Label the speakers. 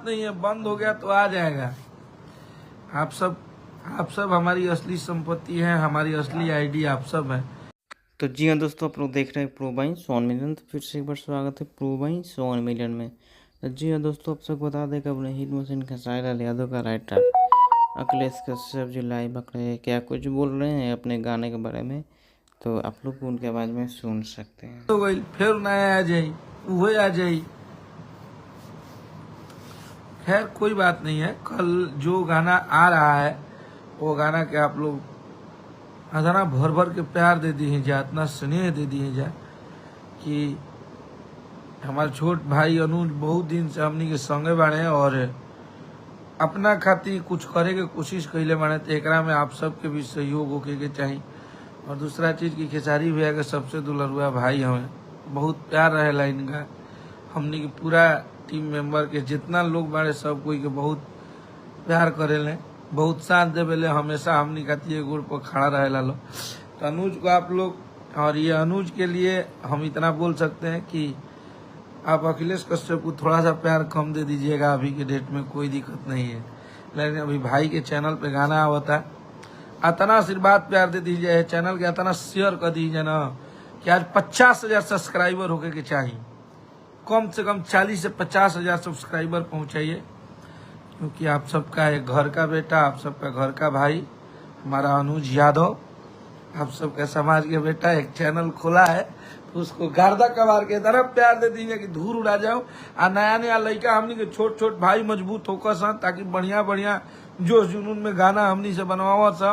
Speaker 1: नहीं है, बंद हो गया तो आ जाएगा। आप सब हमारी असली संपत्ति है, हमारी असली आईडी आप सब है।
Speaker 2: तो जी हाँ दोस्तों, आप लोग देख रहे हैं प्रो बाई 100 मिलियन। तो फिर से एक बार स्वागत है प्रो बाई 100 मिलियन में। तो जी हाँ दोस्तों, आप सबको बता दें कि अपने हिट मशीन खेसारी लाल यादव का राइटर अखिलेश कश्यप जी लाइव पकड़े क्या कुछ बोल रहे हैं अपने गाने के बारे में, तो आप लोग उनके आवाज़ में सुन सकते हैं।
Speaker 1: तो गई फिर नया आ जाई, वही आ जाई। खैर कोई बात नहीं है, कल जो गाना आ रहा है वो गाना के आप लोग इतना भर भर के प्यार दे दिए जा, इतना स्नेह दे दिए जा कि हमारे छोट भाई अनुज बहुत दिन से हमनी के संगे बाड़े और अपना खातिर कुछ करे के कोशिश कैले बाड़े। तो एकरा में आप सबके भी सहयोग होके के चाहिए। और दूसरा चीज की खेसारी भैया के सबसे दुलरुआ भाई हमें बहुत प्यार रहेला इनका। हमनी के पूरा टीम मेंबर के जितना लोग बाड़े सब कोई के बहुत प्यार करेले, बहुत साथ देवेले, हमेशा हमनी खातिर गोड़ पर खड़ा रहेला लो। तो अनुज को आप लोग, और ये अनुज के लिए हम इतना बोल सकते हैं कि आप अखिलेश कश्यप को थोड़ा सा प्यार कम दे दीजिएगा, अभी के डेट में कोई दिक्कत नहीं है। लेकिन अभी भाई के चैनल पे गाना आवता है, इतना आशीर्वाद प्यार दे दीजिए, चैनल के इतना शेयर कर दीजिए ना कि आज 50,000 सब्सक्राइबर होके के चाहिए, कम से कम 40 से 50,000 सब्सक्राइबर पहुंचाइए। क्योंकि आप सबका एक घर का बेटा, आप सबका घर का भाई हमारा अनुज यादव, आप सबका समाज के बेटा एक चैनल खोला है, तो उसको गर्दा कबार के तरफ प्यार दे दीजिए कि धूल उड़ा जाओ। आ नया नया लड़का हमनी के छोट छोट भाई मजबूत होकर सन, ताकि बढ़िया बढ़िया जोश जुनून में गाना हमनी से बनवाओ सब।